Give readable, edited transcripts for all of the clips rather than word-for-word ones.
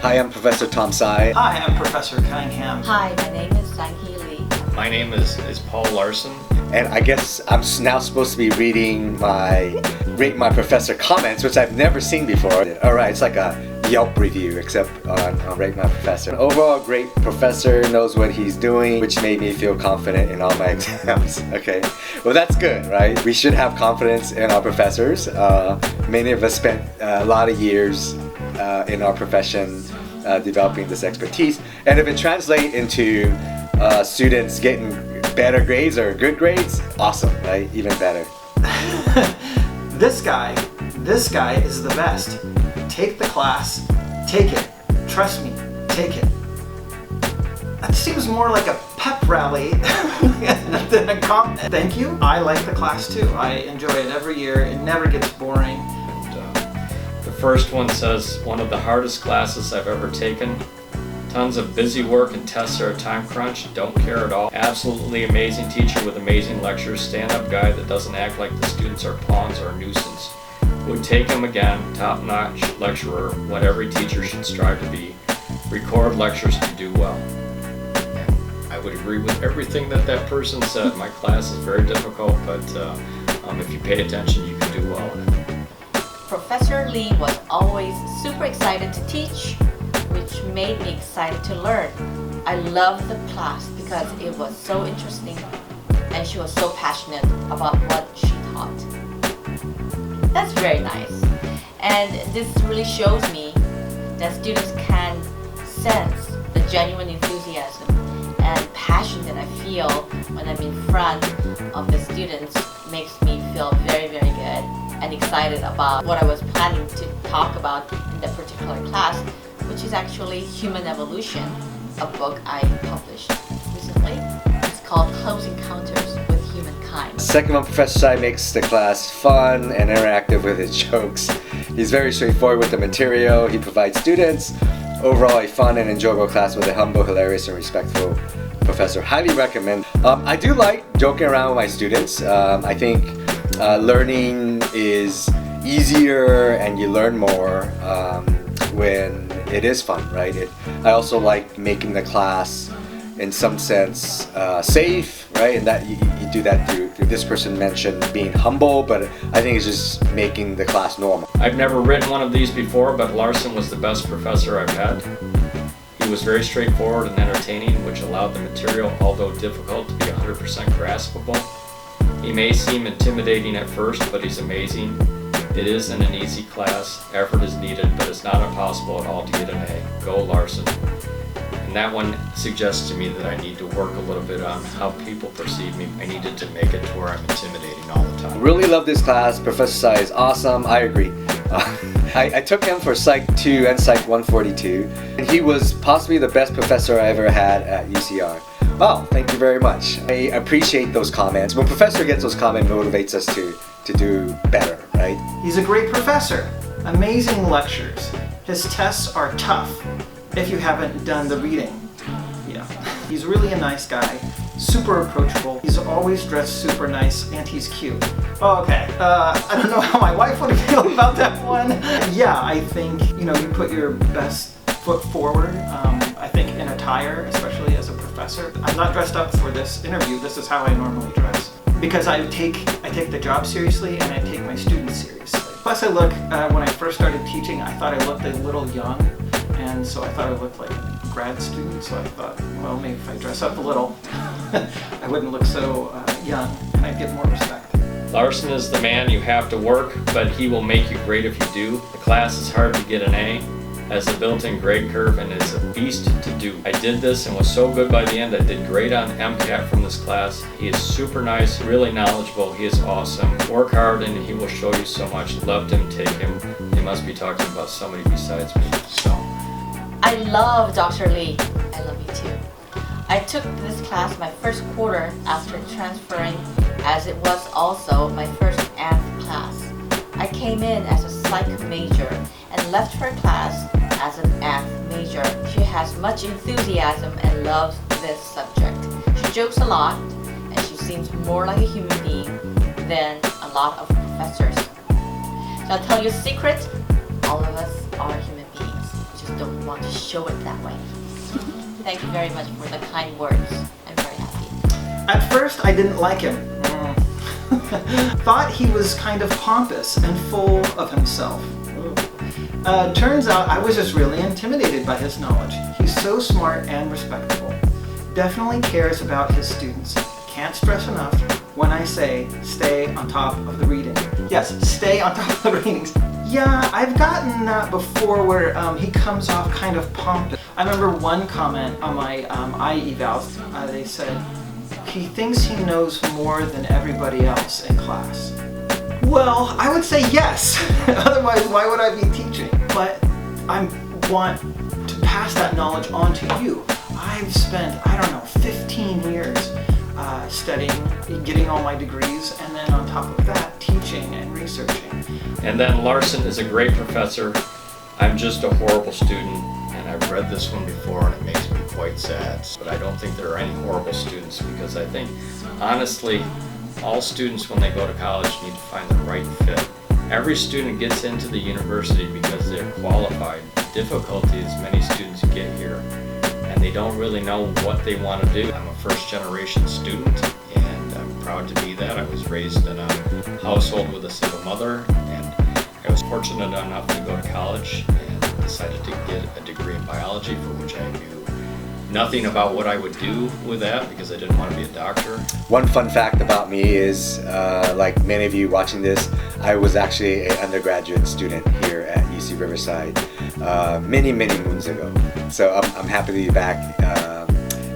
Hi, I'm Professor Tom Tsai. Hi, I'm Professor Cunningham. Hi, my name is Sang-Hee Lee. My name is Paul Larson. And I guess I'm now supposed to be reading my Rate My Professor comments, which I've never seen before. Alright, it's like a Yelp review, except on Rate My Professor. Overall, great professor, knows what he's doing, which made me feel confident in all my exams. Okay, well that's good, right? We should have confidence in our professors. Many of us spent a lot of years in our profession developing this expertise. And if it translates into students getting better grades or good grades, awesome, right? Even better. This guy is the best. Take the class, take it. Trust me, take it. That seems more like a pep rally than a compliment. Thank you. I like the class too. I enjoy it every year. It never gets boring. The first one says, one of the hardest classes I've ever taken. Tons of busy work and tests are a time crunch, don't care at all. Absolutely amazing teacher with amazing lectures, stand-up guy that doesn't act like the students are pawns or a nuisance. Would take him again, top-notch lecturer, what every teacher should strive to be. Record lectures to do well. And I would agree with everything that person said. My class is very difficult, but if you pay attention, you can do well in it. Professor Lee was always super excited to teach, which made me excited to learn. I loved the class because it was so interesting and she was so passionate about what she taught. That's very nice. And this really shows me that students can sense the genuine enthusiasm and passion that I feel when I'm in front of the students. Makes me feel very, very good and excited about what I was planning to talk about in that particular class, which is actually Human Evolution, a book I published recently. It's called Close Encounters with Humankind. Second one, Professor Tsai makes the class fun and interactive with his jokes. He's very straightforward with the material. He provides students overall a fun and enjoyable class with a humble, hilarious, and respectful professor. Highly recommend. I do like joking around with my students. I think learning is easier and you learn more when it is fun, right? I also like making the class in some sense safe, right? And that you do that through this person mentioned being humble, but I think it's just making the class normal. I've never written one of these before, but Larson was the best professor I've had. He was very straightforward and entertaining, which allowed the material, although difficult, to be 100% graspable. He may seem intimidating at first, but he's amazing. It isn't an easy class, effort is needed, but it's not impossible at all to get an A. Go Larson. And that one suggests to me that I need to work a little bit on how people perceive me. I needed to make it to where I'm intimidating all the time. Really love this class. Professor Tsai is awesome. I agree. I took him for Psych 2 and Psych 142, and he was possibly the best professor I ever had at UCR. Wow, thank you very much. I appreciate those comments. When professor gets those comments, it motivates us to do better, right? He's a great professor. Amazing lectures. His tests are tough if you haven't done the reading. Yeah. He's really a nice guy, super approachable. He's always dressed super nice and he's cute. Oh, okay, I don't know how my wife would feel about that one. Yeah, I think, you put your best foot forward. I think in attire, especially as a professor. I'm not dressed up for this interview. This is how I normally dress. Because I take the job seriously and I take my students seriously. Plus when I first started teaching, I thought I looked a little young, and so I thought I looked like a grad student, so I thought, well, maybe if I dress up a little, I wouldn't look so young, and I'd get more respect. Larson is the man. You have to work, but he will make you great if you do. The class is hard to get an A, has a built-in grade curve, and is a beast to do. I did this and was so good by the end. I did great on MCAT from this class. He is super nice, really knowledgeable. He is awesome. Work hard and he will show you so much. Loved him, take him. He must be talking about somebody besides me. So, I love Dr. Lee. I love you too. I took this class my first quarter after transferring, as it was also my first AMP class. I came in as a psych major and left her class as an AMP major. She has much enthusiasm and loves this subject. She jokes a lot and she seems more like a human being than a lot of professors. So I'll tell you a secret, all of us are human beings. Just don't want to show it that way. Thank you very much for the kind words. I'm very happy. At first, I didn't like him. Thought he was kind of pompous and full of himself. Turns out I was just really intimidated by his knowledge. He's so smart and respectable. Definitely cares about his students. Can't stress enough when I say stay on top of the reading. Yes, stay on top of the readings. Yeah, I've gotten that before where he comes off kind of pompous. I remember one comment on my IE evals. They said, he thinks he knows more than everybody else in class. Well, I would say yes. Otherwise, why would I be teaching? But I want to pass that knowledge on to you. I've spent, 15 years studying, getting all my degrees, and then on top of that, teaching and researching. And then Larson is a great professor. I'm just a horrible student. And I've read this one before and it makes me quite sad. But I don't think there are any horrible students, because I think, honestly, all students when they go to college need to find the right fit. Every student gets into the university because they're qualified. The difficulty is many students get here and they don't really know what they want to do. I'm a first-generation student and I'm proud to be that. I was raised in a household with a single mother, and I was fortunate enough to go to college and decided to get a degree in biology, for which I knew nothing about what I would do with that because I didn't want to be a doctor. One fun fact about me is, like many of you watching this, I was actually an undergraduate student here at UC Riverside many moons ago. So I'm happy to be back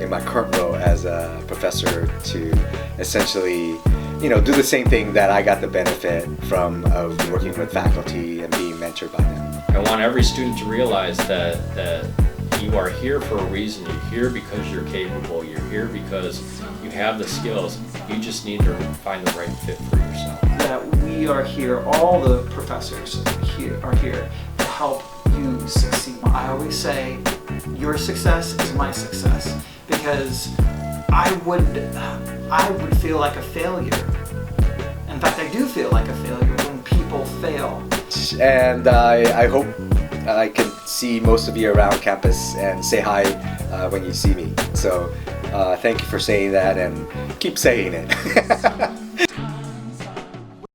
in my current role as a professor to essentially, do the same thing that I got the benefit from working with faculty and being mentored by them. I want every student to realize that you are here for a reason. You're here because you're capable. You're here because you have the skills. You just need to find the right fit for yourself. That we are here, all the professors here are here to help you succeed. I always say your success is my success, because I would feel like a failure. In fact, I do feel like a failure when people fail. And I hope I can see most of you around campus and say hi when you see me. So thank you for saying that, and keep saying it.